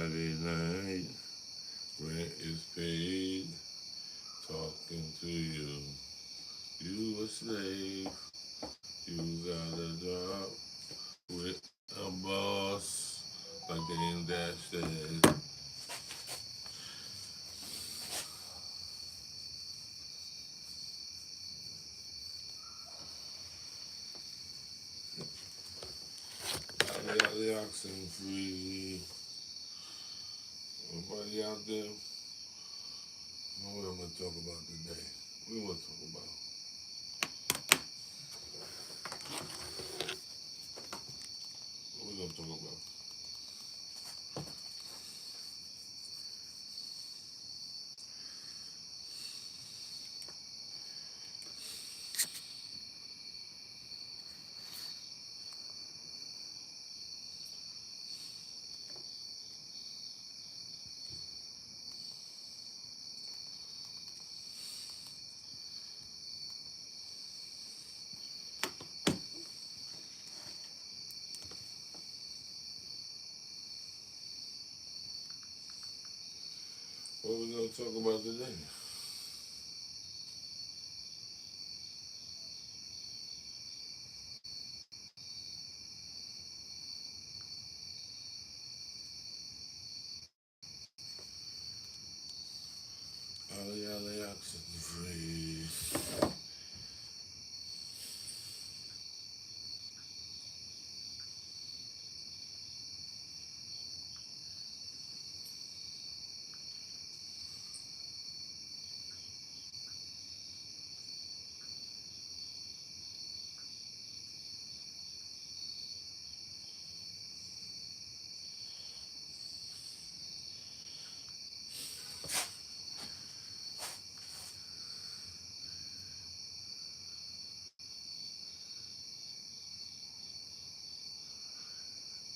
Friday night, rent is paid, talking to you. You a slave, you got a job with a boss, like Dame Dash said. Alley oxen free. Everybody out there, know what I'm gonna talk about today. We want to talk about. What we gonna talk about? What we gonna talk about today? Alley oxen free.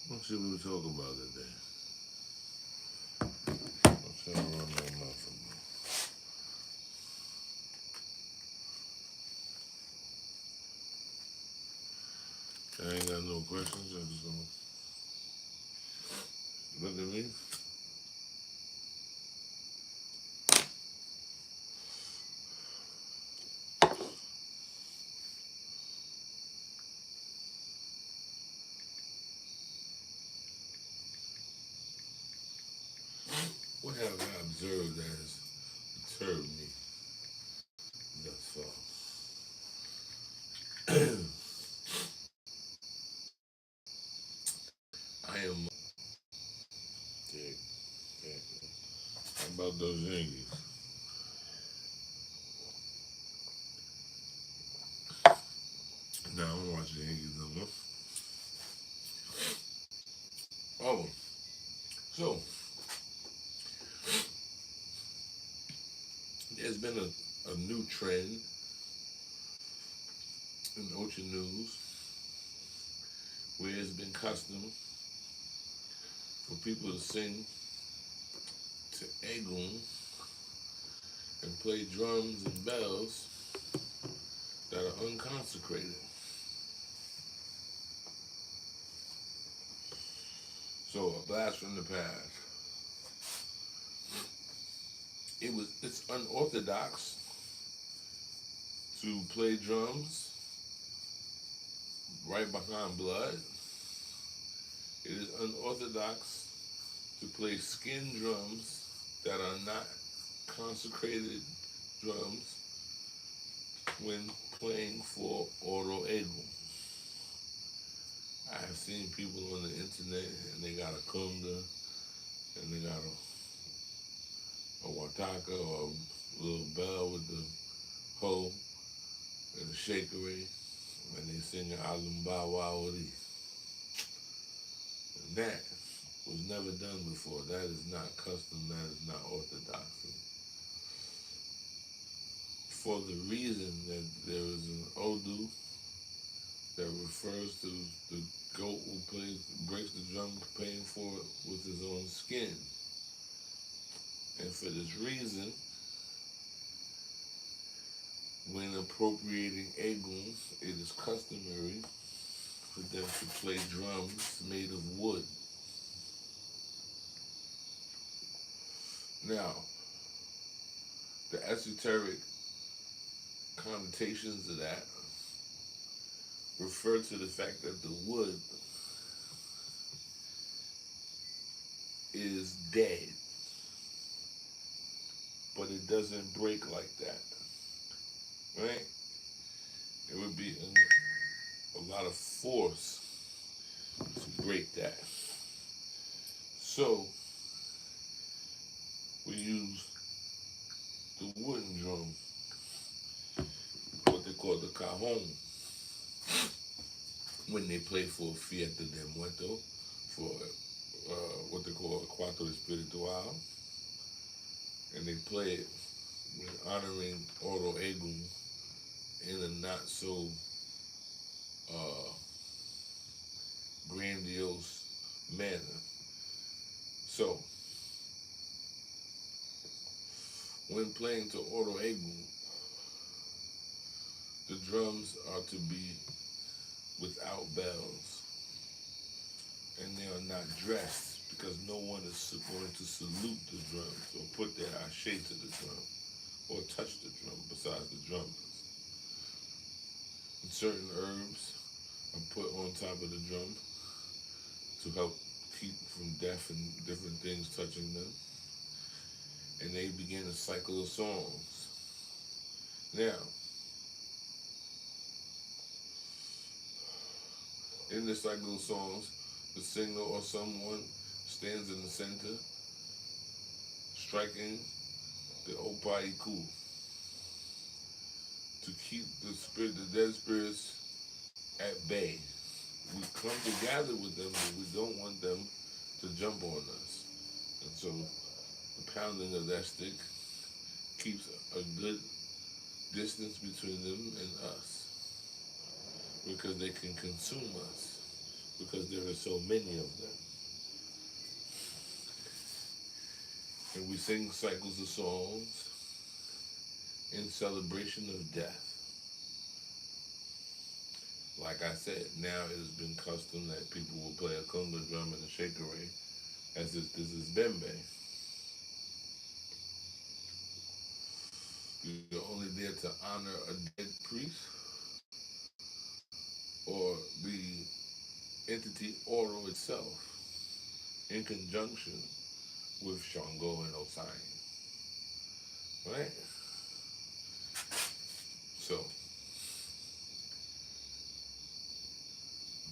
What should we talk about today? I'm trying to run my mouth from me. I ain't got no questions. I just gonna look at me. What have I observed that has disturbed me thus far? I am. Yeah, yeah. How about those Yankees? No, I don't watch the Yankees no more. Oh, so there's been a new trend in Ocean News where it's been custom for people to sing to Egun and play drums and bells that are unconsecrated. So a blast from the past. It's unorthodox to play drums right behind blood. It is unorthodox to play skin drums that are not consecrated drums when playing for Oro Egu. I have seen people on the internet and they got a kunga and they got a wataka or a little bell with the hoe and a shakery and they sing Alumbawa Ori. And that was never done before. That is not custom, that is not orthodoxy. For the reason that there is an Odu that refers to the goat who breaks the drum paying for it with his own skin. And for this reason, when appropriating Egun, it is customary for them to play drums made of wood. Now, the esoteric connotations of that refer to the fact that the wood is dead, but it doesn't break like that, right? It would be a lot of force to break that. So we use the wooden drum, what they call the cajon, when they play for Fiesta de Muerto, for what they call Cuatro Espiritual, and they play it when honoring Oro Egun in a not so uh, grandiose manner. So, when playing to Oro Egun, the drums are to be without bells, and they are not dressed because no one is going to salute the drums or put their ashe to the drum or touch the drum besides the drummers. And certain herbs are put on top of the drum to help keep from death and different things touching them. And they begin a cycle of songs. Now, in the cycle of songs, the singer or someone stands in the center, striking the opaiku to keep the dead spirits at bay. We come together with them, but we don't want them to jump on us. And so the pounding of that stick keeps a good distance between them and us, because they can consume us, because there are so many of them. And we sing cycles of songs in celebration of death. Like I said, now it has been custom that people will play a conga drum and a shakere as if this is bembe. You're only there to honor a dead priest or the entity Oro itself in conjunction with Shango and Osai. Right? So,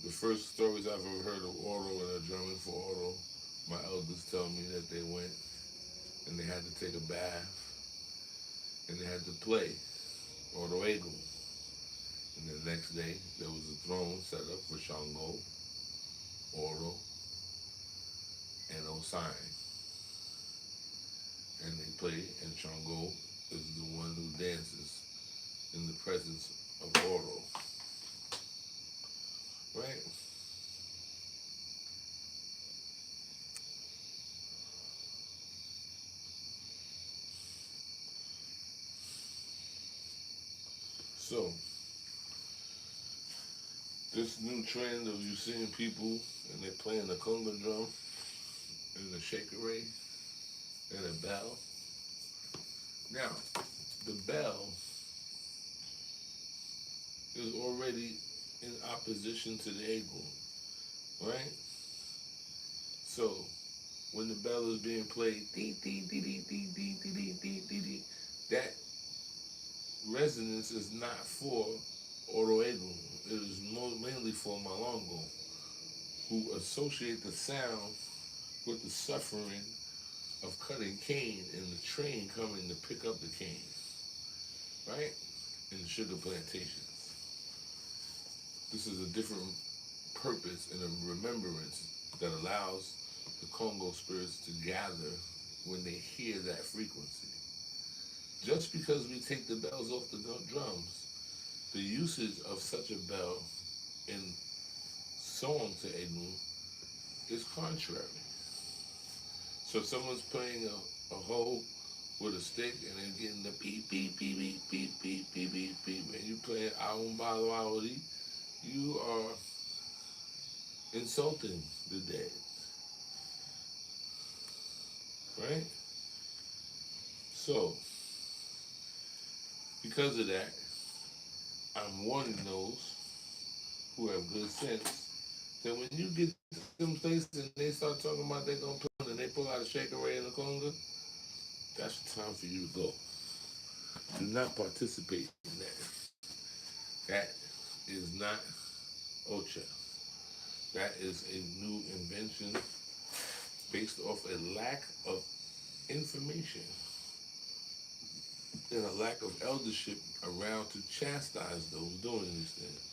the first stories I've ever heard of Oro and a drumming for Oro, my elders tell me that they went and they had to take a bath and they had to play Oro Egun. And the next day, there was a throne set up for Shango, Oro, and Osai. And they play, and Shango is the one who dances in the presence of Oro. Right? So, this new trend of you seeing people and they're playing the conga drum and the shakere and a bell. Now, the bell is already in opposition to the eagle, right? So, when the bell is being played, dee, dee, dee, dee, dee, dee, dee, dee, dee, dee, dee, that resonance is not for Oro Egun. It is mainly for Malongo, who associate the sound with the suffering of cutting cane and the train coming to pick up the cane, right? In the sugar plantations. This is a different purpose and a remembrance that allows the Congo spirits to gather when they hear that frequency. Just because we take the bells off the drums, the usage of such a bell in song to Egun is contrary. So if someone's playing a hoe with a stick and they're getting the beep, beep, beep, beep, beep, beep, beep, beep, beep, and you playing Aum Balo Awadi, you are insulting the dead. Right? So, because of that, I'm warning those who have good sense that when you get to them places and they start talking about they're gonna put and they pull out a shaker ray and a conga, that's the time for you to go. Do not participate in that. That is not OCHA. That is a new invention based off a lack of information and a lack of eldership around to chastise those doing these things.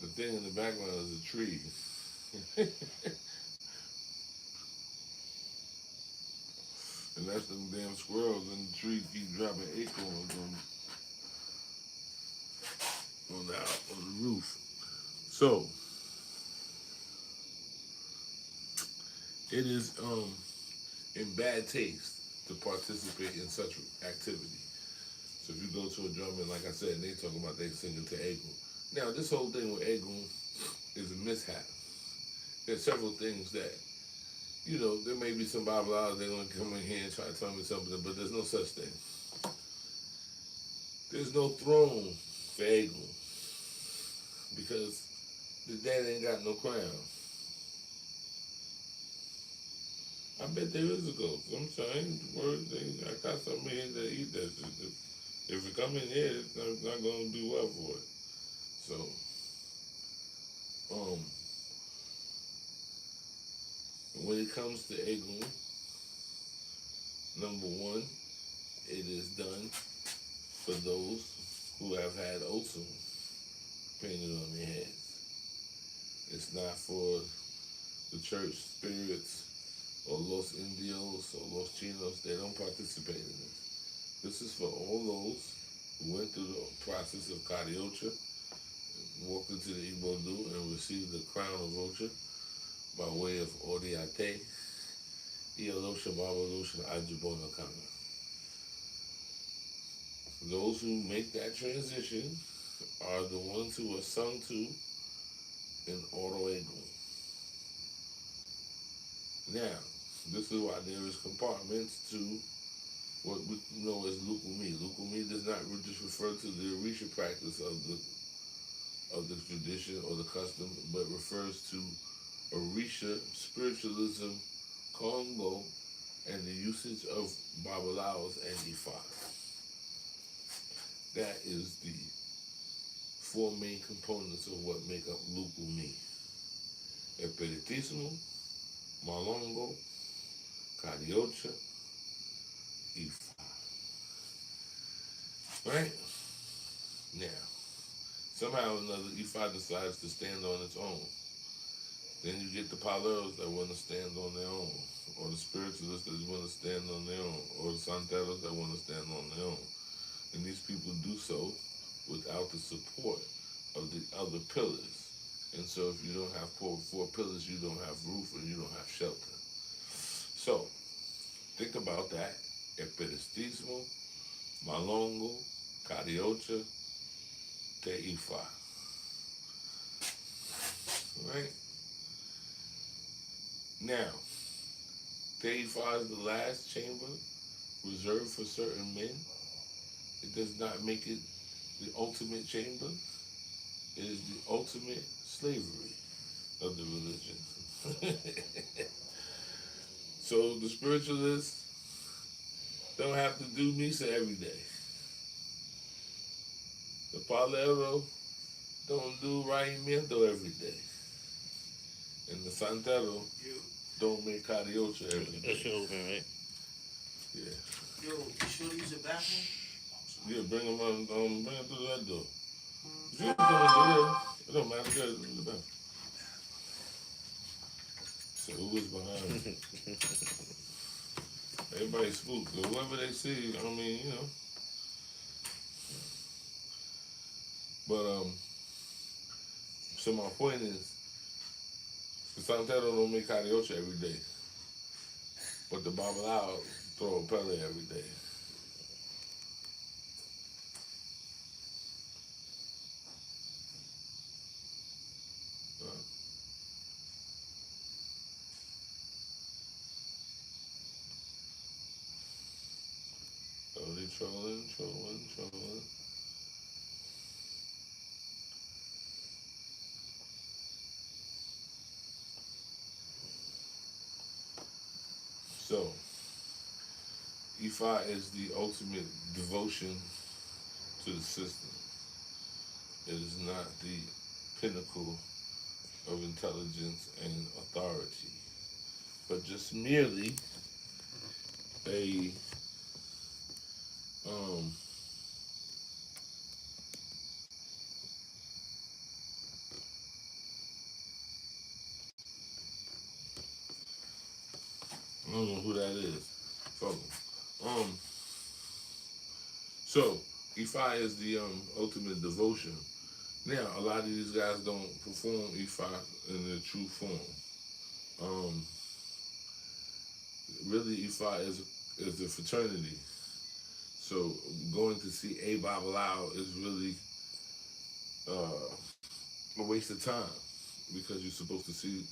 The thing in the background is a tree. And that's them damn squirrels and the trees keep dropping acorns on the roof. So it is in bad taste to participate in such activity. So if you go to a drummer, like I said, and they talking about they singing to Egun. Now this whole thing with Egun is a mishap. There's several things that, you know, there may be some Bible out they're gonna come in here and try to tell me something, but there's no such thing. There's no throne for Egun because the dad ain't got no crown. I bet there is a ghost. I'm saying, I got something here that eat that shit. If it come in here, it's not going to do well for it. So, when it comes to Egun, number one, it is done for those who have had Osum painted on their heads. It's not for the church spirits or Los Indios or Los Chinos. They don't participate in this. This is for all those who went through the process of Cariocha, walked into the Ibodu and received the crown of Ocha by way of Oriate, Ialosha Babalosha Ajibona Kanga. Those who make that transition are the ones who are sung to in Oro Egun. Now, this is why there is compartments to what we know as LUCUMI. LUCUMI does not just refer to the ORISHA practice of the tradition or the custom, but refers to ORISHA, spiritualism, Congo, and the usage of Babalaos and Ifa. That is the four main components of what make up LUCUMI. Espiritismo, Malongo, Cariocha, Ifa. Right? Now, somehow or another, Ifa decides to stand on its own. Then you get the Paleros that want to stand on their own, or the spiritualists that want to stand on their own, or the Santeros that want to stand on their own. And these people do so without the support of the other pillars. And so if you don't have four pillars, you don't have roof and you don't have shelter. So, think about that. Espiritismo, Malongo, Cariocha, Te Ifa. Right? Now, Te Ifa is the last chamber reserved for certain men. It does not make it the ultimate chamber. It is the ultimate slavery of the religion. So the spiritualists don't have to do misa every day. The Palero don't do Raimiento every day. And the Santero don't make Cariocha every day. That's your open, right? Yeah. Yo, you sure to use the bathroom? Yeah, bring them through that door. You don't do that. It don't matter. You gotta do the bathroom. So who is behind me? Everybody spooked. So whoever they see, I mean, you know. But so my point is, the Santero don't make Cariocha every day, but the Babalao throw a Pele every day. trolling. So, Ifa is the ultimate devotion to the system. It is not the pinnacle of intelligence and authority, but just merely a um I don't know who that is. Fuck 'em. So Ifa is the ultimate devotion. Now a lot of these guys don't perform Ifa in their true form. Um, really, Ifa is a fraternity. So going to see a Babalao is really a waste of time because you're supposed to see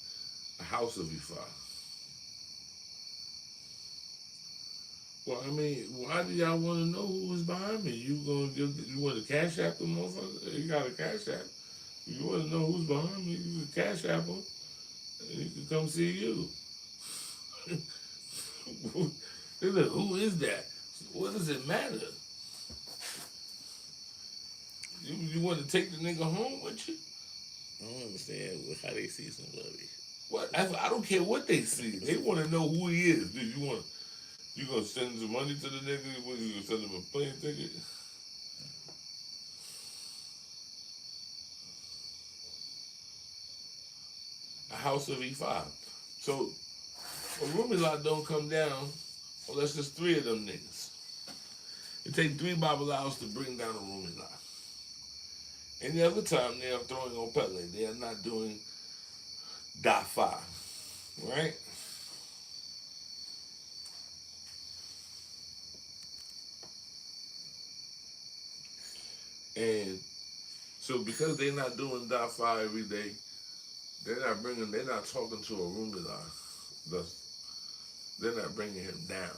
a house of Ifa. Well, I mean, why do y'all want to know who was behind me? You want to cash app the motherfucker? You got a cash app. You want to know who's behind me? You can cash app him, and he can come see you. Who is that? What does it matter? You want to take the nigga home with you? I don't understand how they see somebody. What? I don't care what they see. They want to know who he is. Dude, you gonna send some money to the nigga? What, you gonna send him a plane ticket? A house of E5. So a roomie lot don't come down unless there's three of them niggas. It takes three Babalaos to bring down a roomie lot. Any other time they are throwing on Pele. They are not doing Dafa. Right? And so because they're not doing Dafa every day, they're not talking to a roomie lot. Thus, they're not bringing him down.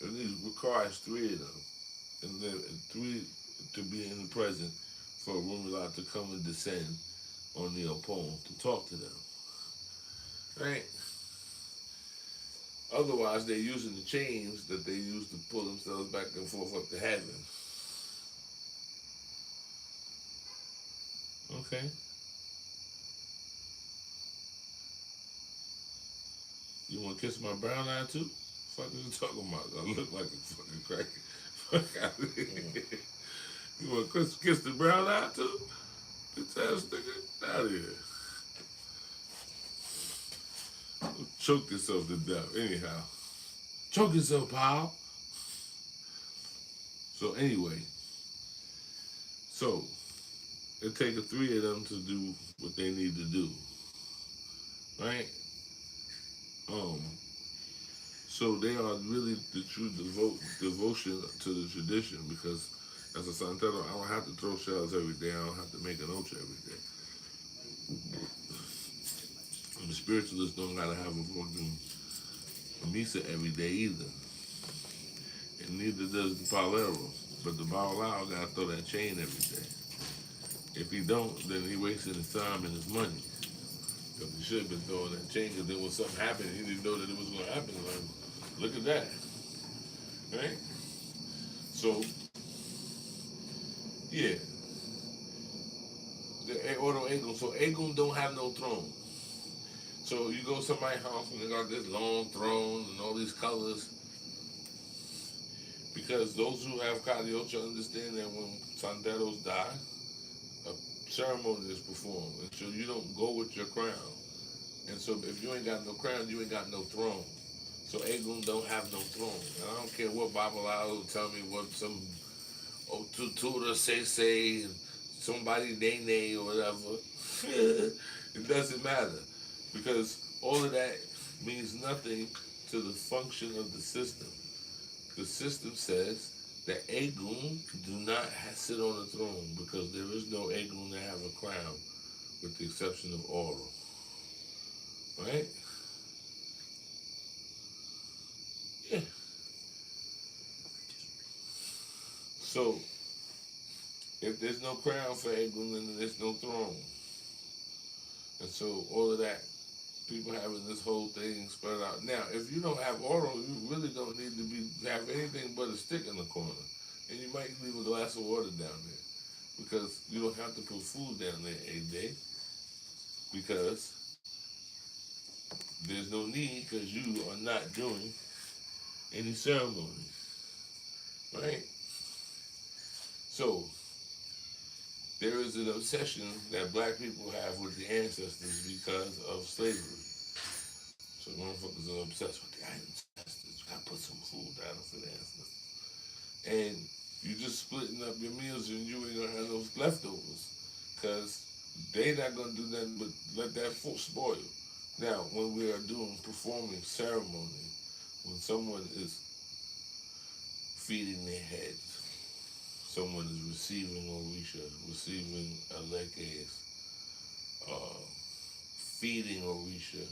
It requires three of them, and then three to be in the present for a room lot to come and descend on the opponent to talk to them. Right? Otherwise, they're using the chains that they use to pull themselves back and forth up to heaven. Okay. You want to kiss my brown eye too? Fuck are you talking about? I look like a fucking cracker. Fuck out of here. You want to kiss the brown eye too? Bitch ass nigga, out of here. Choke yourself to death. Anyhow, choke yourself, pal. So anyway, so it takes three of them to do what they need to do, right? So they are really the true devotion to the tradition because as a Santero, I don't have to throw shells every day. I don't have to make an ocha every day. And the spiritualists don't gotta have a fucking misa every day either. And neither does the Palero. But the Babalao gotta throw that chain every day. If he don't, then he wasting his time and his money. Because he should have been throwing that chain, because then when something happened, he didn't know that it was going to happen. Like, look at that. Right? So, yeah. The Ordo Egun. So Egun don't have no throne. So you go to somebody's house and they got this long throne and all these colors. Because those who have Cariocha understand that when Santeros die, a ceremony is performed. And so you don't go with your crown. And so if you ain't got no crown, you ain't got no throne. So Egun don't have no throne. And I don't care what Babalao tell me what some tutor say, somebody nay or whatever. It doesn't matter. Because all of that means nothing to the function of the system. The system says that Egun do not sit on the throne because there is no Egun that have a crown with the exception of Oro. Right? Yeah. So, if there's no crown for Egun, then there's no throne. And so, all of that, people having this whole thing spread out. Now, if you don't have Oro, you really don't need to have anything but a stick in the corner. And you might leave a glass of water down there. Because you don't have to put food down there a day. Because there's no need, because you are not doing any ceremony. Right? So, there is an obsession that black people have with the ancestors because of slavery. So motherfuckers are obsessed with the ancestors. You gotta put some food down for the ancestors. And you just splitting up your meals and you ain't gonna have those leftovers. Cause they not gonna do nothing but let that food spoil. Now, when we are performing ceremony, when someone is feeding their heads, someone is receiving Orisha, receiving Alekes, feeding Orisha,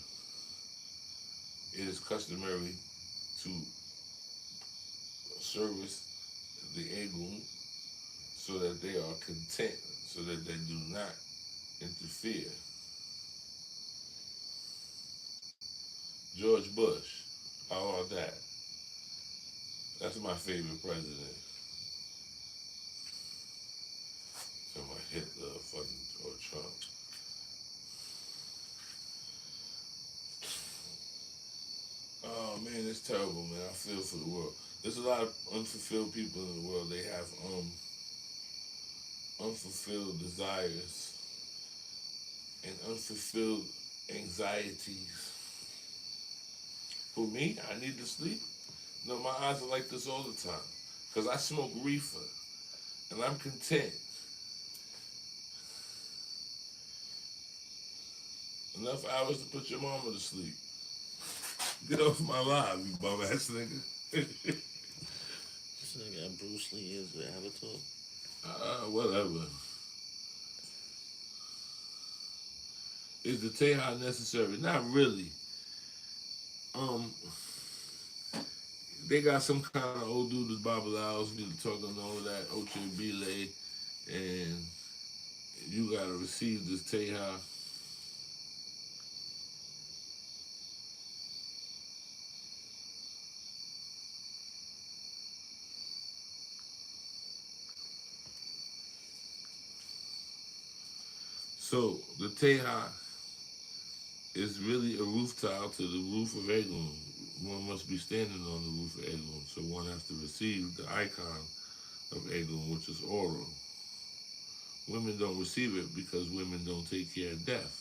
it is customary to service the Egun so that they are content, so that they do not interfere. George Bush, how about that? That's my favorite president. Somebody Hitler, fucking or Trump. Oh man, it's terrible, man. I feel for the world. There's a lot of unfulfilled people in the world. They have unfulfilled desires and unfulfilled anxieties. For me, I need to sleep. No, my eyes are like this all the time. Because I smoke reefer. And I'm content. Enough hours to put your mama to sleep. Get off my live, you bum ass nigga. This nigga Bruce Lee is the avatar. Whatever. Is the Teha necessary? Not really. They got some kind of old dude with Babalaos, we need to talk on all of that, Oche Bile, and you gotta receive this Teha. So the Teha is really a roof tile to the roof of Egun. One must be standing on the roof of Egun, so one has to receive the icon of Egun, which is Oro. Women don't receive it because women don't take care of death,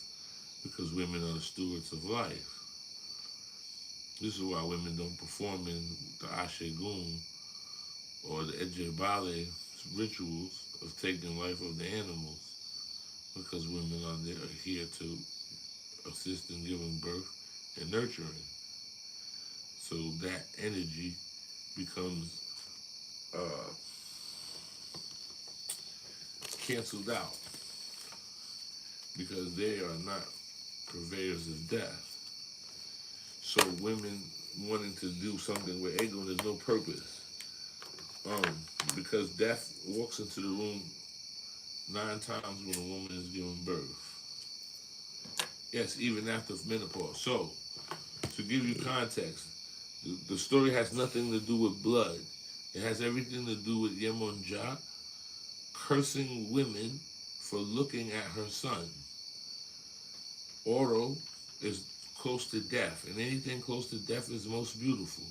because women are the stewards of life. This is why women don't perform in the Ashegun or the Ejebale rituals of taking life of the animals, because women are there here to assist in giving birth and nurturing. So that energy becomes canceled out because they are not purveyors of death. So women wanting to do something where Egun there's no purpose. Because death walks into the room 9 times when a woman is giving birth. Yes, even after menopause. So, to give you context, the story has nothing to do with blood. It has everything to do with Yemonja cursing women for looking at her son. Oro is close to death, and anything close to death is most beautiful.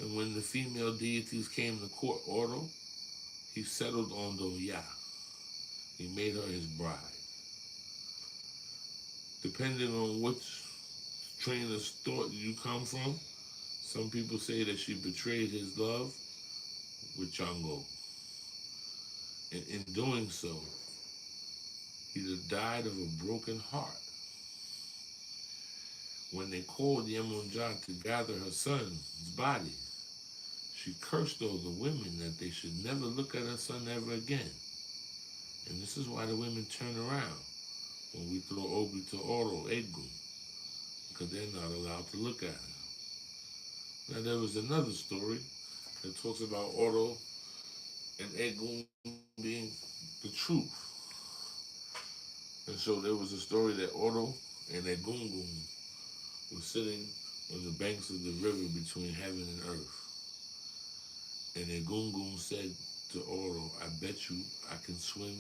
And when the female deities came to court Oro, he settled on Doya. He made her his bride. Depending on which train of thought you come from, some people say that she betrayed his love with Chango. And in doing so, he died of a broken heart. When they called Yemunja to gather her son's body, she cursed all the women that they should never look at her son ever again. And this is why the women turn around when we throw Obi to Oro, Egun, because they're not allowed to look at him. Now there was another story that talks about Oro and Egun being the truth. And so there was a story that Oro and Egungun were sitting on the banks of the river between heaven and earth. And Egungun said to Oro, I bet you I can swim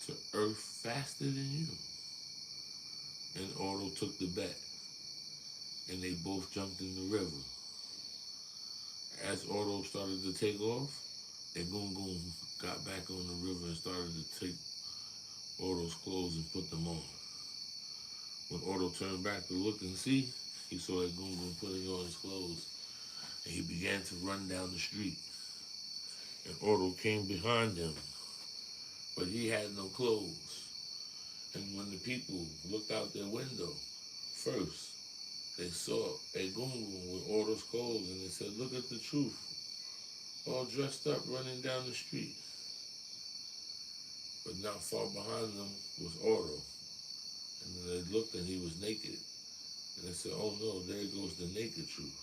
to earth faster than you. And Oro took the bet, and they both jumped in the river. As Oro started to take off, Egungun got back on the river and started to take Oro's clothes and put them on. When Oro turned back to look and see, he saw Egungun putting on his clothes, and he began to run down the street. And Oro came behind him, but he had no clothes. And when the people looked out their window, first, they saw Egungun with Oro's clothes, and they said, look at the truth, all dressed up, running down the street. But not far behind them was Oro. And then they looked and he was naked. And they said, oh no, there goes the naked truth.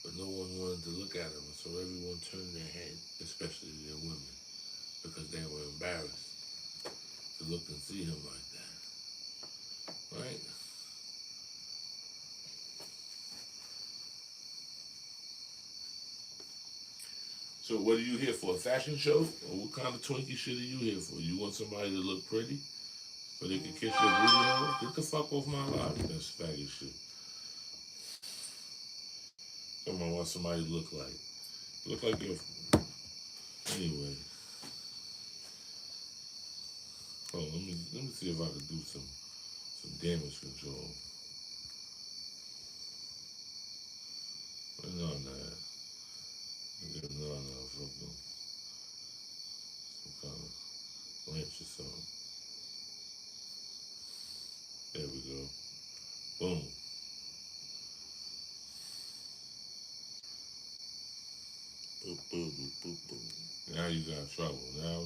But no one wanted to look at him, so everyone turned their head, especially their women, because they were embarrassed to look and see him like that. Right? So what are you here for? A fashion show? Or what kind of Twinkie shit are you here for? You want somebody to look pretty? So they can kiss your booty hole? Get the fuck off my life. That's faggot shit. Come on, what somebody look like. Look like you're... Anyway. Hold on, let me see if I can do some damage control. No, fucking some kind of wrench or something. There we go. Boom. Boop, boop, boop, boop, boop. Now you got trouble. Now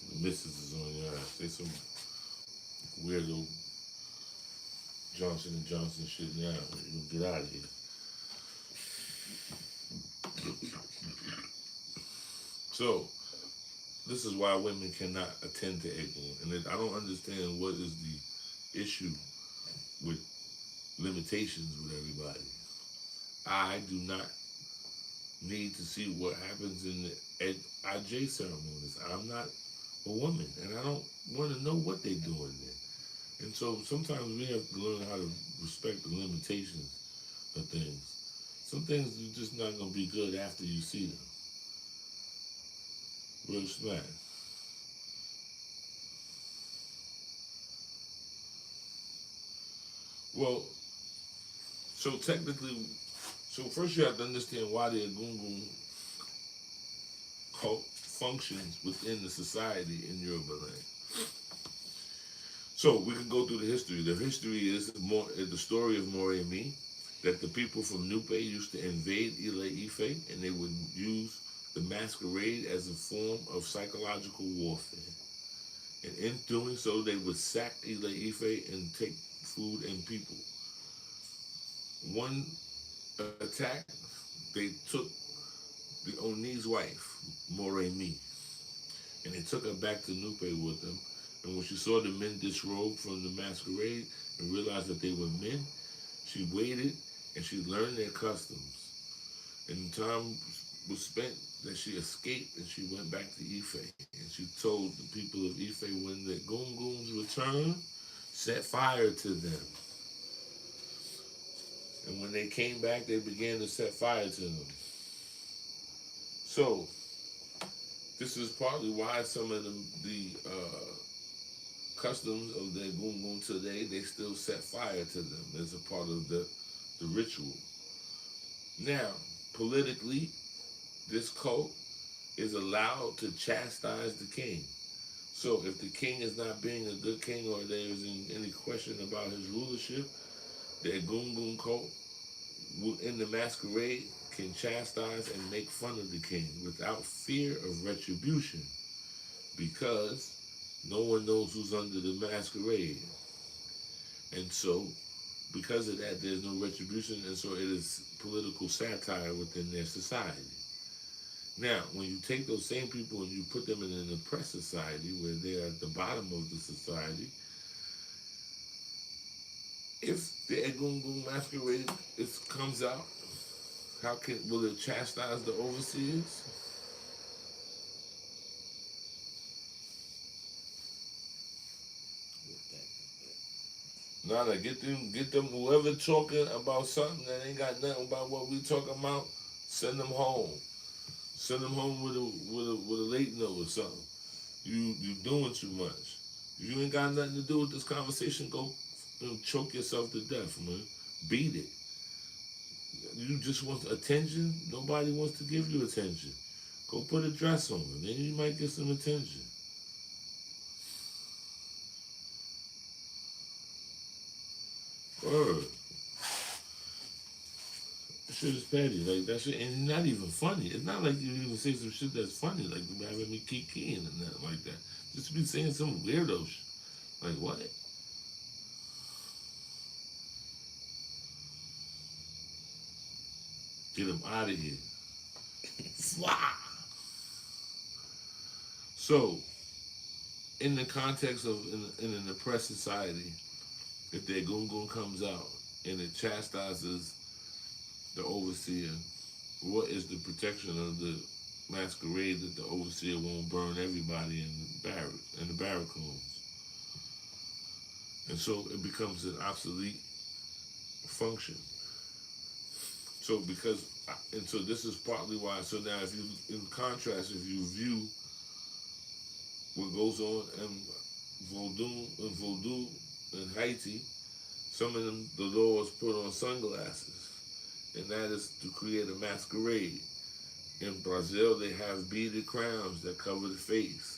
the missus is on your ass. Say some weirdo Johnson & Johnson shit now. You get out of here. So, this is why women cannot attend to Egun. And I don't understand what is the issue with limitations with everybody. I do not need to see what happens in the IJ ceremonies. I'm not a woman, and I don't want to know what they're doing there. And so sometimes we have to learn how to respect the limitations of things. Some things are just not going to be good after you see them. Real smack. Well, so technically, so first you have to understand why the Egungun cult functions within the society in Yoruba land. So we can go through the history. The history is the story of Moremi, that the people from Nupe used to invade Ile Ife, and they would use the masquerade as a form of psychological warfare. And in doing so, they would sack Ile Ife and take food and people. One attack, they took the Oni's wife, Moremi, and they took her back to Nupe with them. And when she saw the men disrobe from the masquerade and realized that they were men, she waited and she learned their customs. And time was spent that she escaped and she went back to Ife. And she told the people of Ife, when the Gunguns returned, set fire to them. And when they came back, they began to set fire to them. So, this is partly why some of the customs of the Gungun today, they still set fire to them as a part of the ritual. Now, politically, this cult is allowed to chastise the king. So if the king is not being a good king or there is any question about his rulership, the Egungun cult in the masquerade can chastise and make fun of the king without fear of retribution, because no one knows who's under the masquerade. And so, because of that, there's no retribution, and so it is political satire within their society. Now, when you take those same people and you put them in an oppressed society where they're at the bottom of the society, if the Egungun masquerade comes out, will it chastise the overseers? Nah, get them, whoever talking about something that ain't got nothing about what we talking about, send them home. Send them home with a late note or something. You doing too much. If you ain't got nothing to do with this conversation, go choke yourself to death, man. Beat it. You just want attention? Nobody wants to give you attention. Go put a dress on, then you might get some attention. Word. That shit is petty. Like, that shit, and not even funny. It's not like you even say some shit that's funny, like having me kikiing and nothing like that. Just be saying some weirdo shit. Like, what? Get him out of here. Fly. So, in the context of in an oppressed society, if the Egungun comes out and it chastises the overseer, what is the protection of the masquerade that the overseer won't burn everybody in the barrack rooms? And so it becomes an obsolete function. So so this is partly why. So now, if you, in contrast, if you view what goes on in Vodou in Haiti, some of them, the laws put on sunglasses, and that is to create a masquerade. In Brazil, they have beaded crowns that cover the face.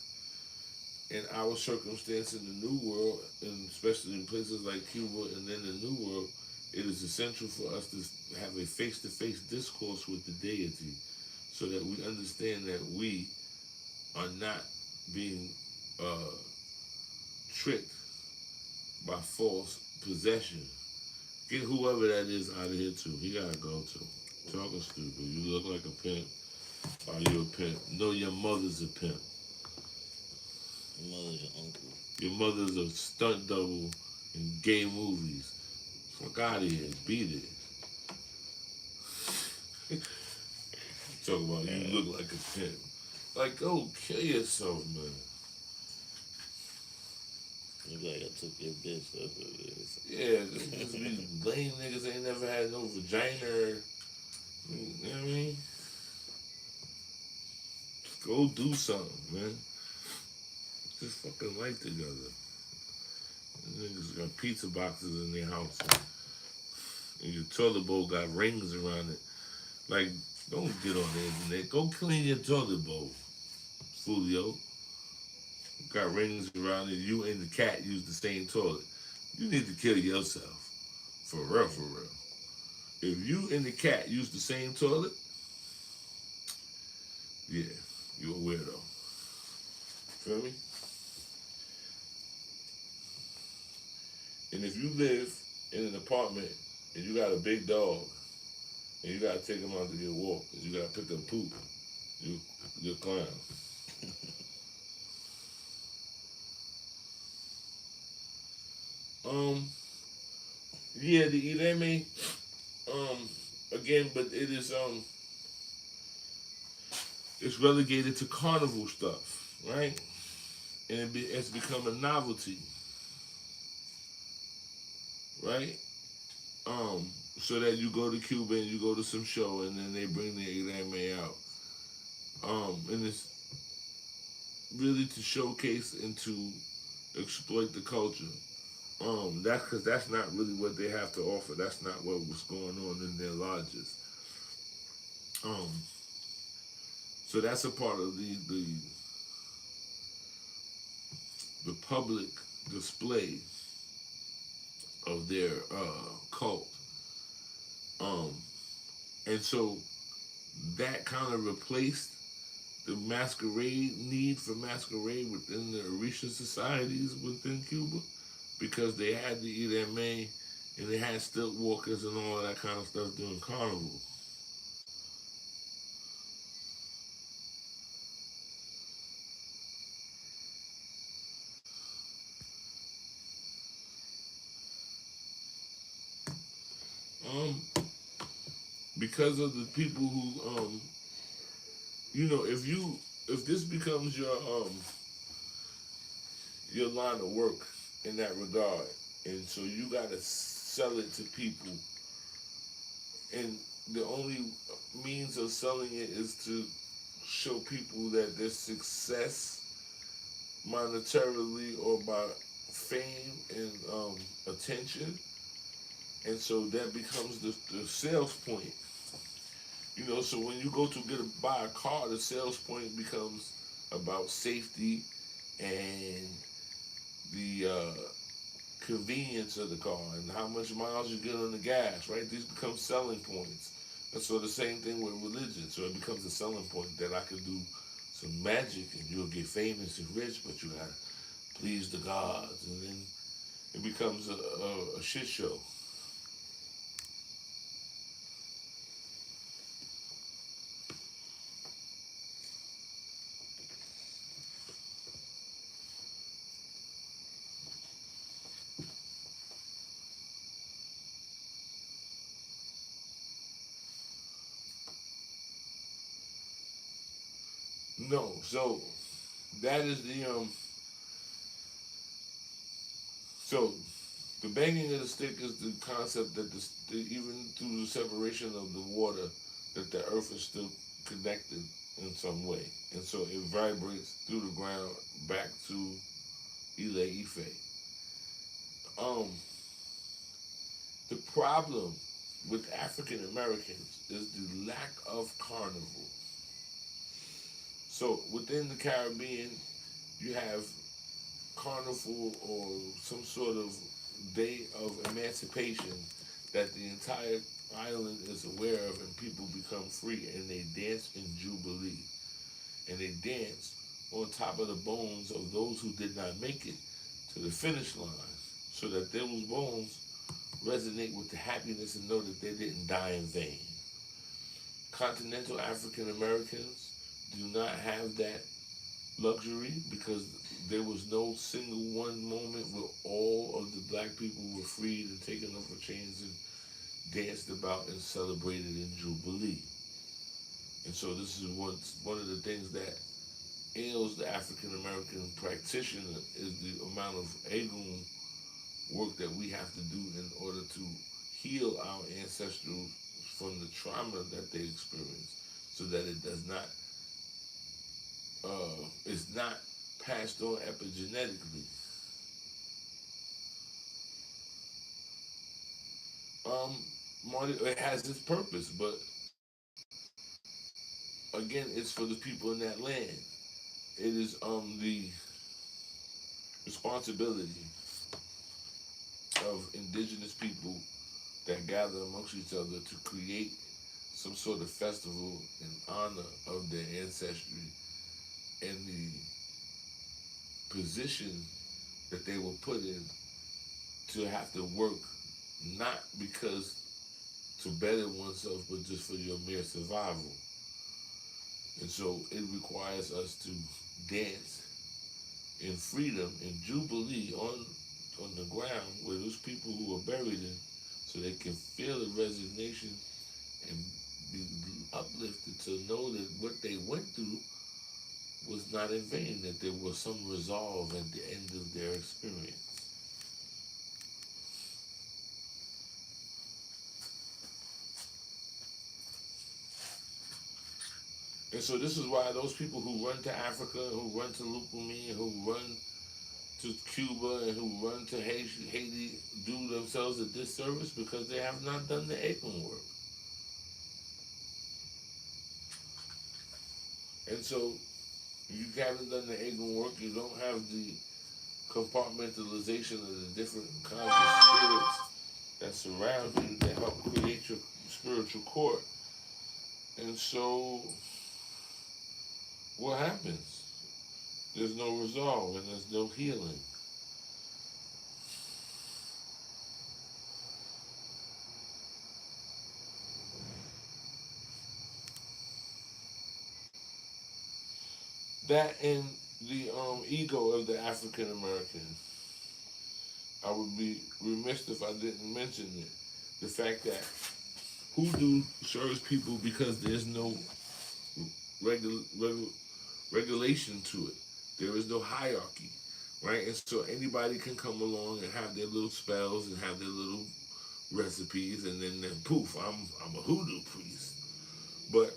In our circumstance in the New World, and especially in places like Cuba and then the New World, it is essential for us to have a face-to-face discourse with the deity so that we understand that we are not being tricked by false possession. Get whoever that is out of here too. He gotta go too. Talking stupid. You look like a pimp. Are you a pimp? No, your mother's a pimp. Your mother's your uncle. Your mother's a stunt double in gay movies. Fuck out of here. Beat it. Talk about you look like a pimp. Like, go kill yourself, man. You look like I took your bitch. That's what it is. Yeah, just these lame niggas ain't never had no vagina. You know what I mean? Just go do something, man. Just fucking life together. Niggas got pizza boxes in their house. And your toilet bowl got rings around it. Like, don't get on the internet. Go clean your toilet bowl, Fulio. Got rings around it. You and the cat use the same toilet. You need to kill yourself. For real, for real. If you and the cat use the same toilet, yeah, you're a weirdo. Feel me? And if you live in an apartment and you got a big dog and you gotta take him out to get walked and you gotta pick up poop, you're a clown. Yeah, the Ireme, again, but it is, it's relegated to carnival stuff, right? And it's become a novelty, right? So that you go to Cuba and you go to some show and then they bring the Ireme out. And it's really to showcase and to exploit the culture. That's because that's not really what they have to offer. That's not what was going on in their lodges. So that's a part of the public display of their cult. And so that kind of replaced the masquerade need for masquerade within the Orisha societies within Cuba, because they had the Ireme and they had stilt walkers and all of that kind of stuff during carnival. Because of the people who, if this becomes your line of work in that regard, and so you gotta sell it to people, and the only means of selling it is to show people that there's success monetarily or by fame and attention, and so that becomes the sales point. So when you go to buy a car, the sales point becomes about safety and the convenience of the car and how much miles you get on the gas, right? These become selling points. And so the same thing with religion. So it becomes a selling point that I could do some magic and you'll get famous and rich, but you gotta please the gods, and then it becomes a shit show. No, so that is so the banging of the stick is the concept that even through the separation of the water, that the earth is still connected in some way, and so it vibrates through the ground back to Ile Ife. Um, the problem with African Americans is the lack of carnival. So within the Caribbean, you have carnival or some sort of day of emancipation that the entire island is aware of, and people become free, and they dance in Jubilee, and they dance on top of the bones of those who did not make it to the finish line, so that those bones resonate with the happiness and know that they didn't die in vain. Continental African Americans do not have that luxury because there was no single one moment where all of the black people were freed and taken off of chains and danced about and celebrated in Jubilee. And so this is one of the things that ails the African American practitioner is the amount of egun work that we have to do in order to heal our ancestors from the trauma that they experienced, so that it does not is not passed on epigenetically. Marty, it has its purpose, but again, it's for the people in that land. It is the responsibility of indigenous people that gather amongst each other to create some sort of festival in honor of their ancestry and the position that they were put in to have to work, not because to better oneself, but just for your mere survival. And so it requires us to dance in freedom, in Jubilee, on the ground where those people who are buried in, so they can feel the resignation and be uplifted to know that what they went through was not in vain, that there was some resolve at the end of their experience. And so this is why those people who run to Africa, who run to LUCUMI, who run to Cuba, and who run to Haiti do themselves a disservice, because they have not done the egun work. And so you haven't done the egun work, you don't have the compartmentalization of the different kinds of spirits that surround you that help create your spiritual core. And so what happens? There's no resolve and there's no healing. That and the ego of the African American. I would be remiss if I didn't mention it. the fact that hoodoo serves people because there's no regu- regu- regulation to it. There is no hierarchy, right? And so anybody can come along and have their little spells and have their little recipes, and then poof, I'm a hoodoo priest. But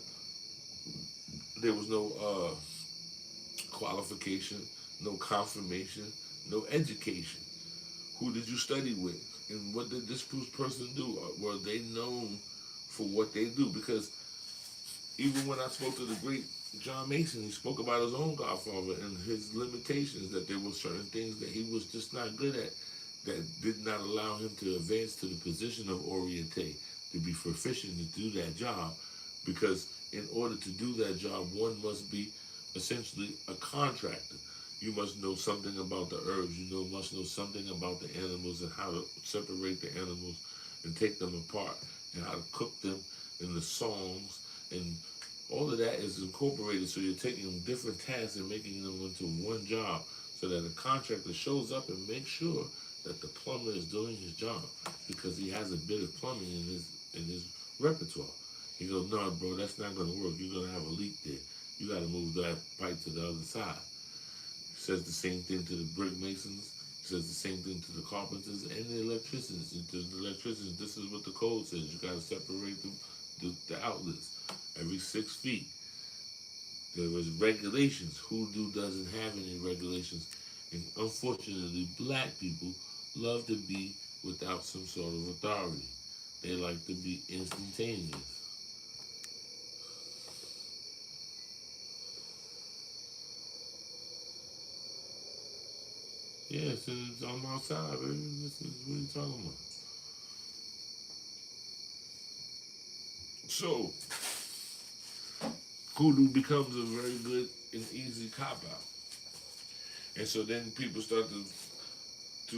there was no qualification, no confirmation, no education. Who did you study with? And what did this person do? Were they known for what they do? Because even when I spoke to the great John Mason, he spoke about his own godfather and his limitations, that there were certain things that he was just not good at that did not allow him to advance to the position of Oriente, to be proficient to do that job. Because in order to do that job, one must be essentially a contractor. You must know something about the herbs. Must know something about the animals and how to separate the animals and take them apart and how to cook them in the songs, and all of that is incorporated. So you're taking different tasks and making them into one job, so that a contractor shows up and makes sure that the plumber is doing his job, because he has a bit of plumbing in his repertoire. He goes, no, bro, that's not going to work. You're going to have a leak there. You got to move that pipe to the other side. He says the same thing to the brick masons. He says the same thing to the carpenters and the electricians. This is what the code says. You got to separate the outlets every 6 feet. There was regulations. Hoodoo doesn't have any regulations. And unfortunately, black people love to be without some sort of authority. They like to be instantaneous. Yes, and I'm outside, baby. This is what are you talking about? So, hoodoo becomes a very good and easy cop out. And so then people start to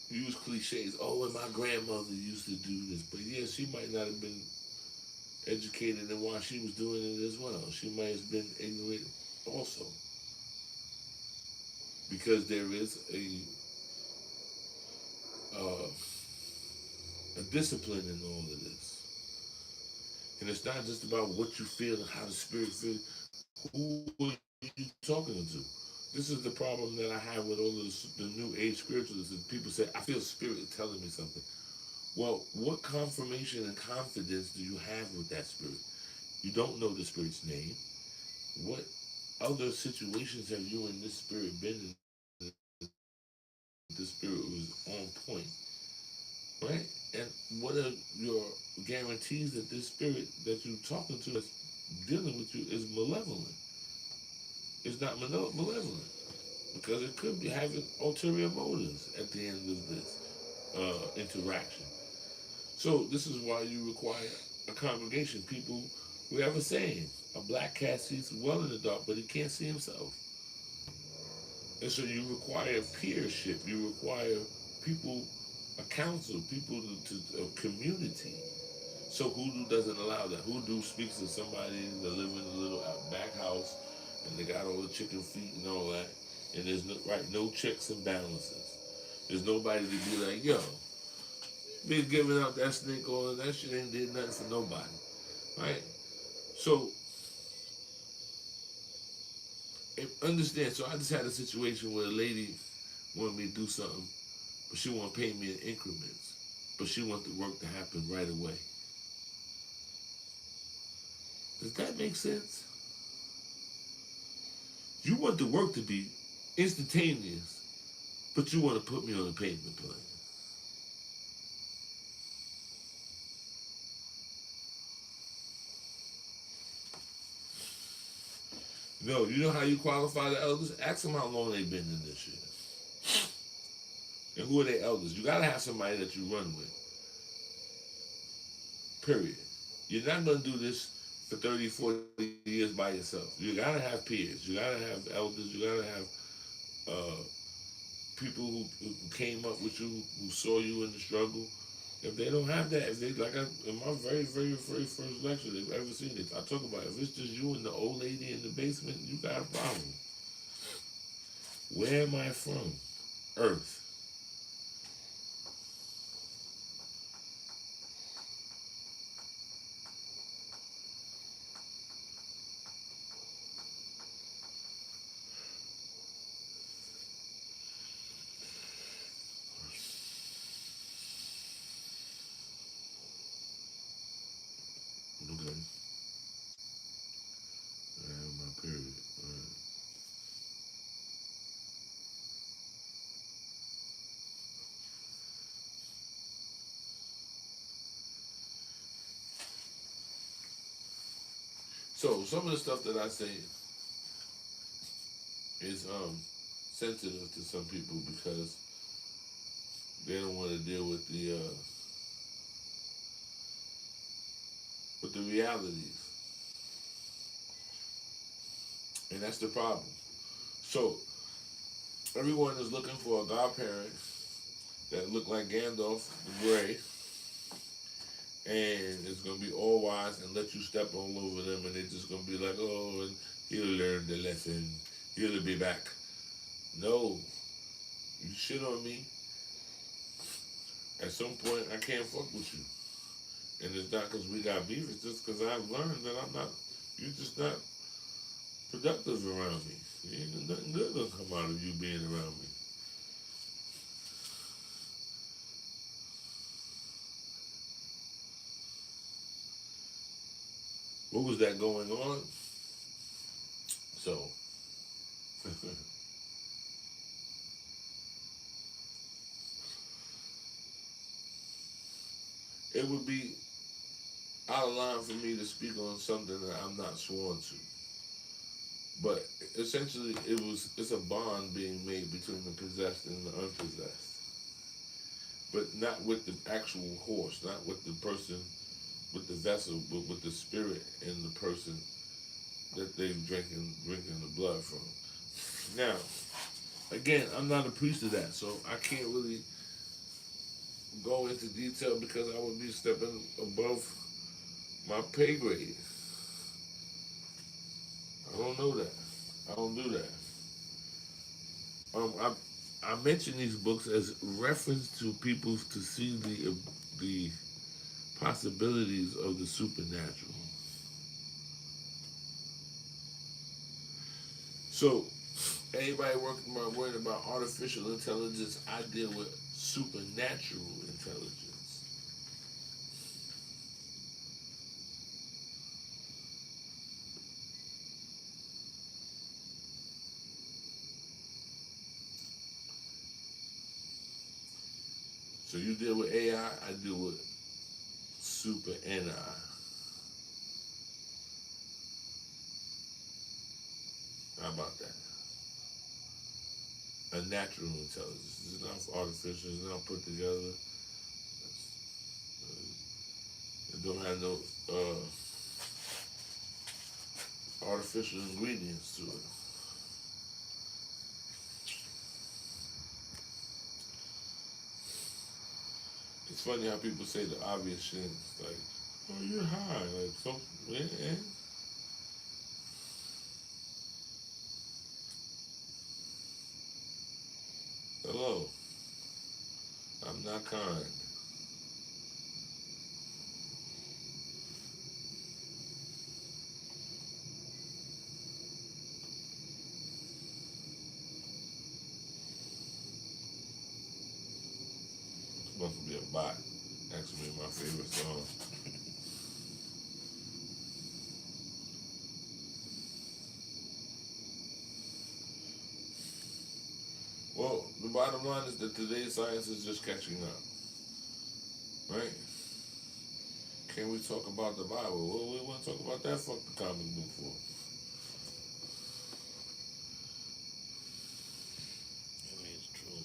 use cliches. Oh, and my grandmother used to do this. But yeah, she might not have been educated in why she was doing it as well. She might have been ignorant also. Because there is uh, a discipline in all of this. And it's not just about what you feel and how the spirit feels. Who are you talking to? This is the problem that I have with all of the new age spiritualists. And people say, I feel spirit telling me something. Well, what confirmation and confidence do you have with that spirit? You don't know the spirit's name. What other situations have you and this spirit been in? The spirit was on point, right? And what are your guarantees that this spirit that you're talking to is dealing with you is malevolent? It's not malevolent, because it could be having ulterior motives at the end of this interaction. So this is why you require a congregation. People, we have a saying: a black cat sees well in the dark, but he can't see himself. And so you require peership. You require people, a council, people to a community. So hoodoo doesn't allow that. Hoodoo speaks to somebody that live in a little back house, and they got all the chicken feet and all that, and there's no checks and balances. There's nobody to be like, yo, been giving out that snake oil and that shit ain't did nothing for nobody, right? So understand. So I just had a situation where a lady wanted me to do something, but she want to pay me in increments, but she want the work to happen right away. Does that make sense? You want the work to be instantaneous, but you want to put me on a payment plan. No, you know how you qualify the elders? Ask them how long they've been in this shit. And who are their elders? You gotta have somebody that you run with. Period. You're not gonna do this for 30, 40 years by yourself. You gotta have peers. You gotta have elders. You gotta have people who came up with you, who saw you in the struggle. If they don't have that, if they in my very, very, very first lecture they've ever seen it, I talk about if it's just you and the old lady in the basement, you got a problem. Where am I from? Earth. So some of the stuff that I say is sensitive to some people because they don't want to deal with the realities, and that's the problem. So everyone is looking for a godparent that look like Gandalf the Grey, and it's gonna be all wise and let you step all over them, and they're just gonna be like, oh, and he'll learn the lesson, he'll be back. No, you shit on me. At some point, I can't fuck with you, and it's not because we got beef. It's just because I've learned that I'm not. You're just not productive around me. Ain't nothing good gonna come out of you being around me. What was that going on? So, it would be out of line for me to speak on something that I'm not sworn to. But essentially, it's a bond being made between the possessed and the unpossessed, but not with the actual horse, not with the person, with the vessel, but with the spirit in the person that they're drinking the blood from. Now, again, I'm not a priest of that, so I can't really go into detail because I would be stepping above my pay grade. I don't know that. I don't do that. I mention these books as reference to people to see the possibilities of the supernatural. So, anybody worried about artificial intelligence, I deal with supernatural intelligence. So you deal with AI, I deal with super NI. How about that? A natural intelligence. It's not artificial, it's not put together. It don't have no artificial ingredients to it. It's funny how people say the obvious shit, like, oh, you're high. Like, some, yeah. Hello, I'm not kind. It's supposed to be a bot. Actually, my favorite song. Well, the bottom line is that today's science is just catching up, right? Can we talk about the Bible? Well, we want to talk about that fuck the comic book for. I mean, it's true.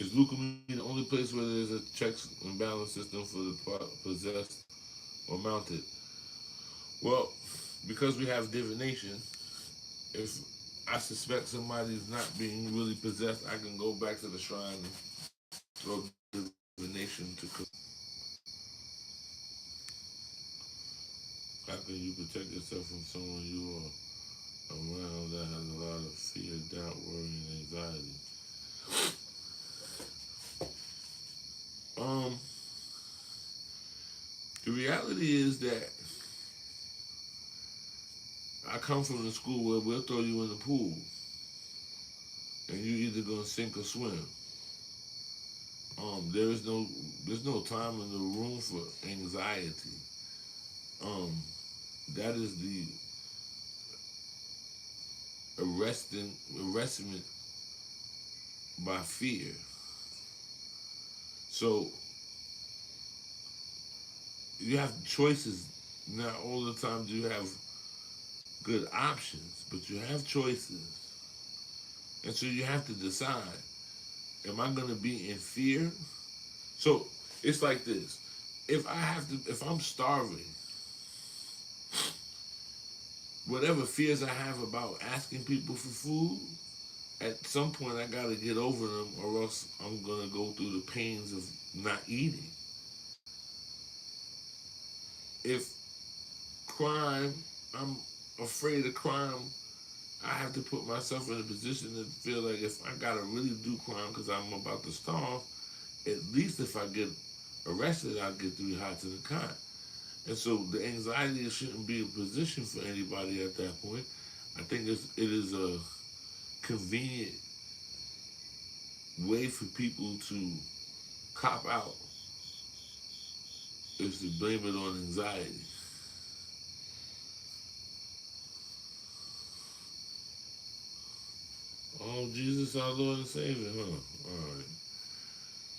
Is LUCUMI the only place where there's a checks and balance system for the possessed or mounted? Well, because we have divination, if I suspect somebody's not being really possessed, I can go back to the shrine and throw divination to. How can you protect yourself from someone you are around that has a lot of fear, doubt, worry, and anxiety? Um, the reality is that I come from the school where we'll throw you in the pool and you either gonna sink or swim. There's no time in the room for anxiety. Um, that is the arrestment by fear. So you have choices. Not all the time do you have good options, but you have choices. And so you have to decide, am I going to be in fear? So it's like this. If I'm starving, whatever fears I have about asking people for food, at some point I got to get over them, or else I'm going to go through the pains of not eating. If crime, I'm afraid of crime, I have to put myself in a position to feel like if I gotta really do crime because I'm about to starve, at least if I get arrested, I'll get 3 hots in a cot. And so the anxiety shouldn't be a position for anybody at that point. I think it is a convenient way for people to cop out is to blame it on anxiety. Oh, Jesus, our Lord and Savior, huh? All right.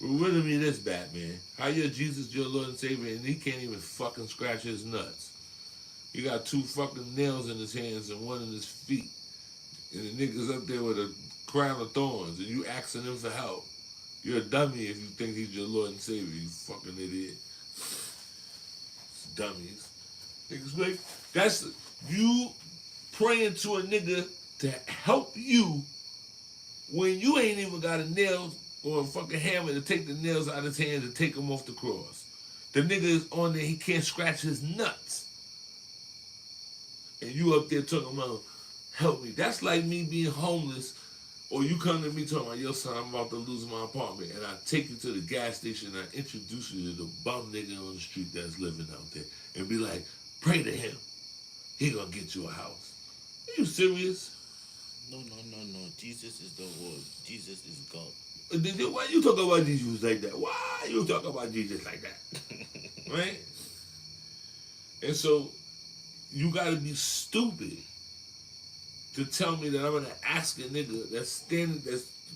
Well, riddle me this, Batman. How your Jesus your Lord and Savior and he can't even fucking scratch his nuts? He got 2 fucking nails in his hands and 1 in his feet. And the nigga's up there with a crown of thorns and you asking him for help. You're a dummy if you think he's your Lord and Savior, you fucking idiot. Dummies. Niggas, like, that's you praying to a nigga to help you when you ain't even got a nail or a fucking hammer to take the nails out of his hands and take them off the cross. The nigga is on there, he can't scratch his nuts. And you up there talking about, help me. That's like me being homeless, or you come to me talking about, yo son, I'm about to lose my apartment, and I take you to the gas station and I introduce you to the bum nigga on the street that's living out there, and be like, pray to him. He gonna get you a house. Are you serious? No, no, no, no. Jesus is the word. Jesus is God. Why you talk about Jesus like that? Why you talk about Jesus like that? Right? And so you gotta be stupid to tell me that I'm gonna ask a nigga that's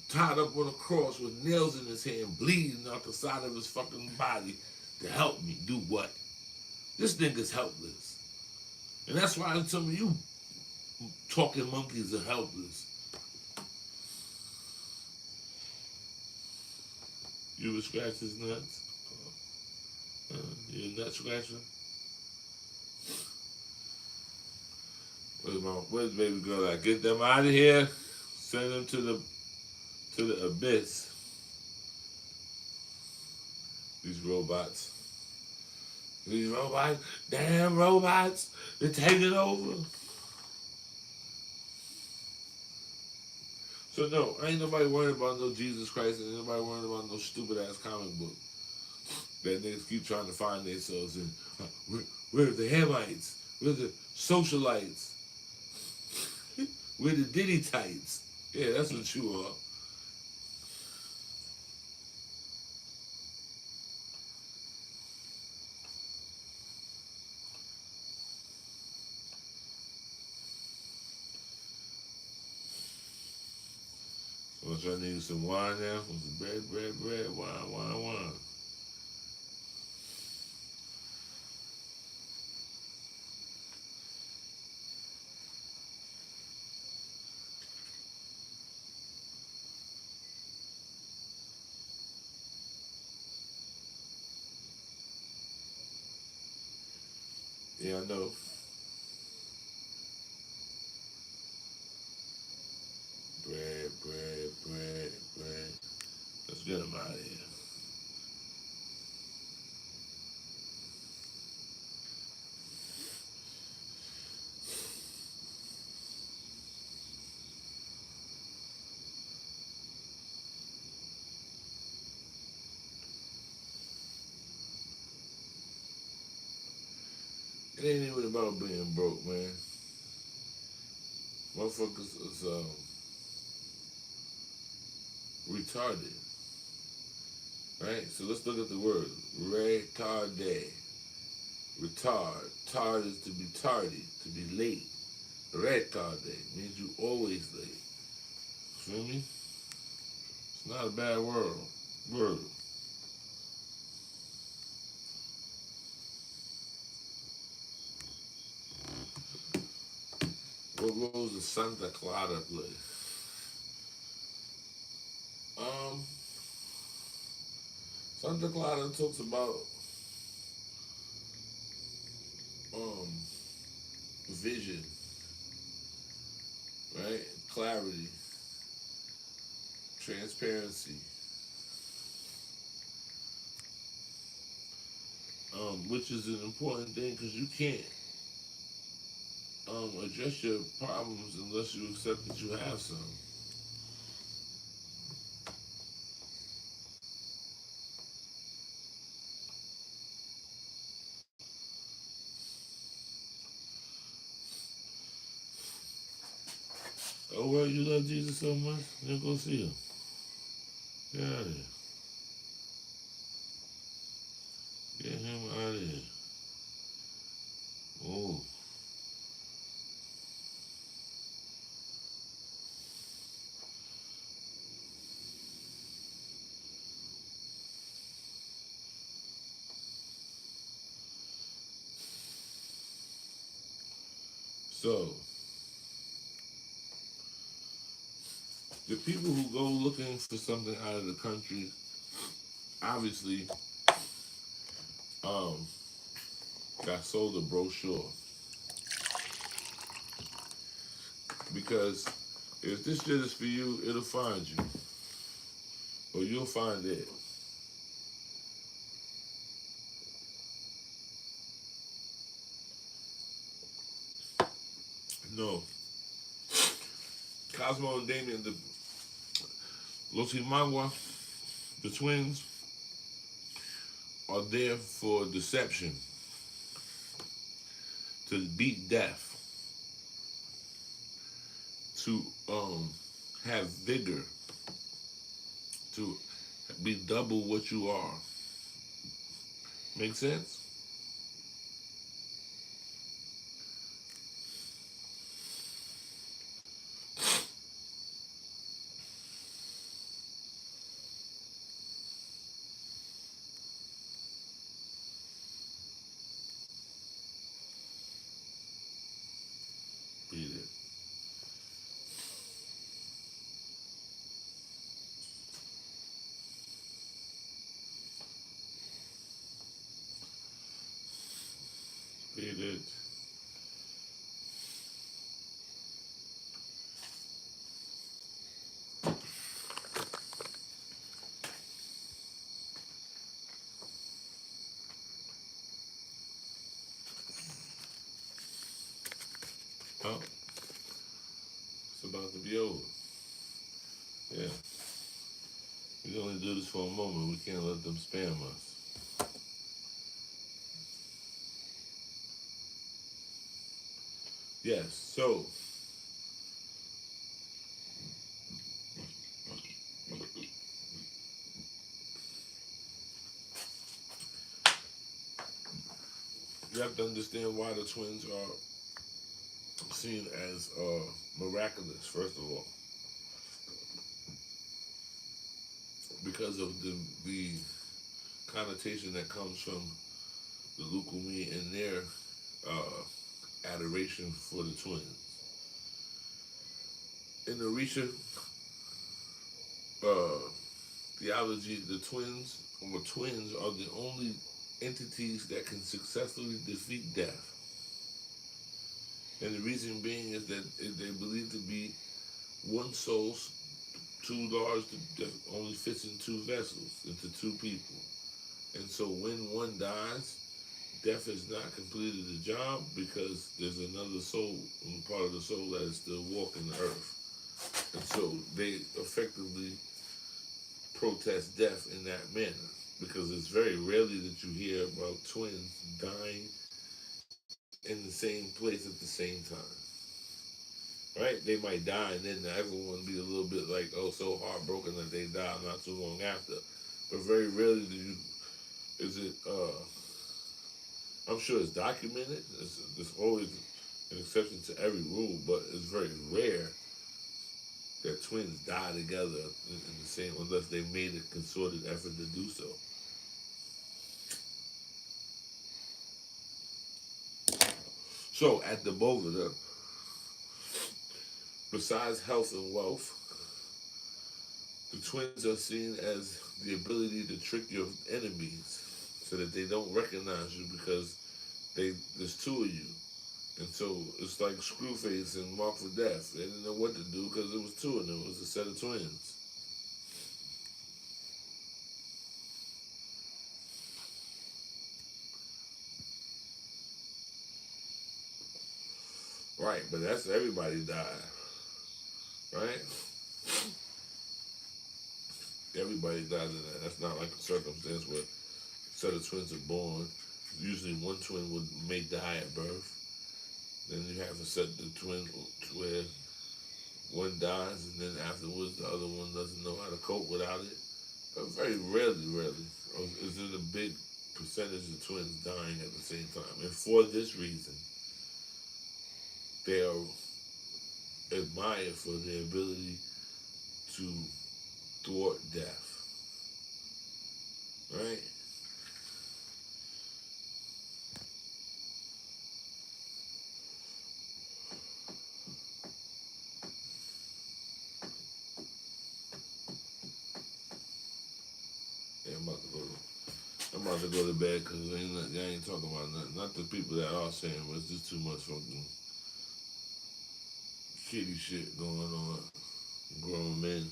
tied up on a cross with nails in his hand, bleeding out the side of his fucking body, to help me do what? This nigga's helpless. And that's why I'm telling you talking monkeys are helpless. You would scratch his nuts? You a nut scratcher? Where's baby girl at? Get them out of here. Send them to the abyss. These robots. These robots. Damn robots. They're taking over. So no, ain't nobody worried about no Jesus Christ, and ain't nobody worried about no stupid ass comic book that niggas keep trying to find themselves in. We're the Hamites. We're the socialites. We're the Diddy tights. Yeah, that's what you are. So I need some wine now. Some bread, wine. Yeah, I know. Bread. Let's get him out of here. It ain't even about being broke, man. Motherfuckers is retarded. Right? So let's look at the word. Retarded. Retard. Tard is to be tardy, to be late. Retarded means you always late. Feel me? It's not a bad word. What roles does Santa Clara play? Um, Santa Clara talks about um vision, right? Clarity, transparency, which is an important thing because you can't address your problems unless you accept that you have some. Oh well, you love Jesus so much, then go see him. Get out of here. Get him out of here. Oh, so the people who go looking for something out of the country, obviously, um, got sold a brochure because if this shit is for you, it'll find you, or you'll find it. No, Cosmo and Damien, the Lotimagua, the twins, are there for deception, to beat death, to have vigor, to be double what you are. Make sense? Beat it. Beat it. Oh, it's about to be over. Yeah. We can only do this for a moment. We can't let them spam us. Yes, so you have to understand why the twins are seen as miraculous, first of all, because of the connotation that comes from the LUCUMI and their adoration for the twins. In the ORISHA uh, theology, the twins are the only entities that can successfully defeat death. And the reason being is that they believe to be one soul too large that only fits in two vessels, into two people. And so when one dies, death has not completed the job because there's another soul, part of the soul that is still walking the earth. And so they effectively protest death in that manner because it's very rarely that you hear about twins dying in the same place at the same time. Right? They might die and then everyone be a little bit like, oh, so heartbroken that they died not too long after. But very rarely is it, I'm sure it's documented. There's always an exception to every rule, but it's very rare that twins die together in the same, unless they made a concerted effort to do so. So at the Bogota, besides health and wealth, the twins are seen as the ability to trick your enemies so that they don't recognize you because there's two of you. And so it's like Screwface and Mark for Death. They didn't know what to do because it was two of them. It was a set of twins. Right, but that's everybody died. Right? Everybody dies in that. That's not like a circumstance where a set of twins are born. Usually one twin may die at birth. Then you have a set of twins where one dies and then afterwards the other one doesn't know how to cope without it. But very rarely is it a big percentage of twins dying at the same time. And for this reason, they are admired for their ability to thwart death. Right? Yeah, I'm about to go to bed because I ain't talking about nothing. Not the people that are saying, but it's just too much fucking kitty shit going on. Grown men.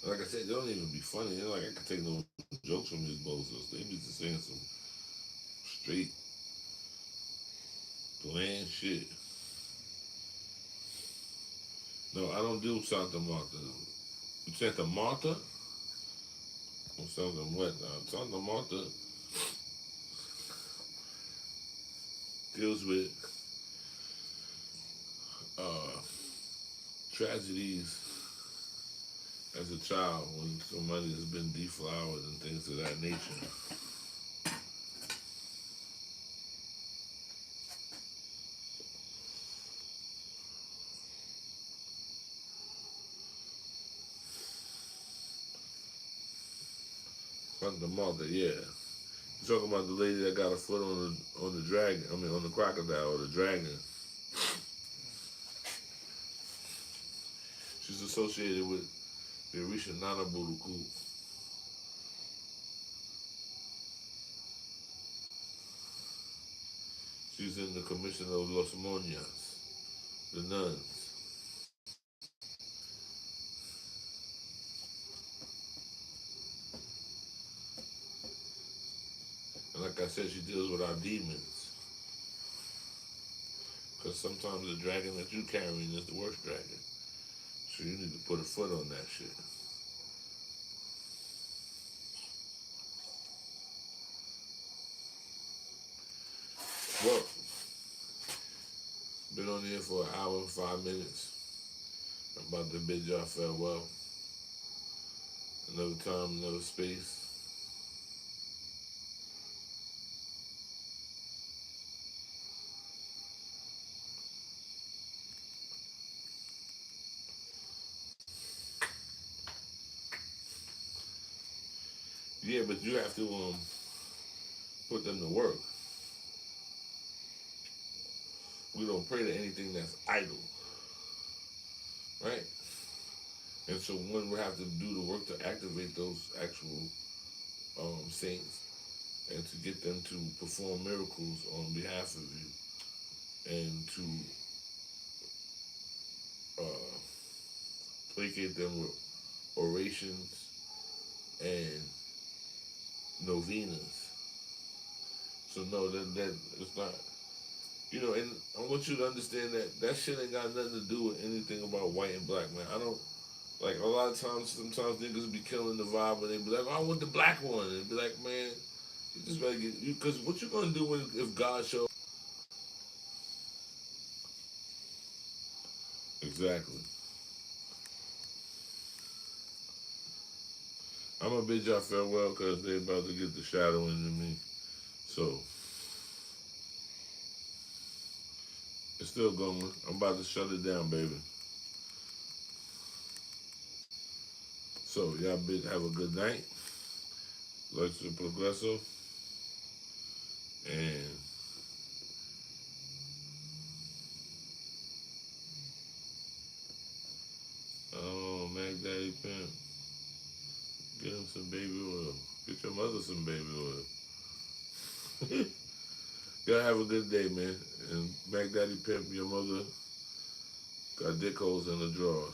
Like I said, they don't even be funny. They're like, I can take no jokes from these bozos. They be just saying some straight, bland shit. No, I don't do Santa Marta. Santa Marta? Or something what? Santa Marta deals with uh, tragedies as a child when somebody has been deflowered and things of that nature. Santa Marta, yeah. You're talking about the lady that got a foot on the dragon. I mean, on the crocodile or the dragon. She's associated with the ORISHA Nana Buruku. She's in the commission of Los Monias, the nuns. And like I said, she deals with our demons. Because sometimes the dragon that you're carrying is the worst dragon. So you need to put a foot on that shit. Well, been on here for an hour and 5 minutes. I'm about to bid y'all farewell. Another time, another space. Yeah, but you have to put them to work. We don't pray to anything that's idle, right? And so one would have to do the work to activate those actual saints and to get them to perform miracles on behalf of you and to placate them with orations and novenas. So no, that it's not. And I want you to understand that shit ain't got nothing to do with anything about white and black, man. I don't, like, a lot of times, sometimes niggas be killing the vibe and they be like, oh, I want the black one. And be like, man, you just better get, because what you gonna do if God shows? Exactly. I'm gonna bid y'all farewell because they about to get the shadow into me. So, it's still going. I'm about to shut it down, baby. So y'all have a good night. Let's do progressive. And oh, Mac Daddy Pimp, get him some baby oil. Get your mother some baby oil. Y'all have a good day, man. And Mac Daddy Pimp, your mother got dick holes in the drawers.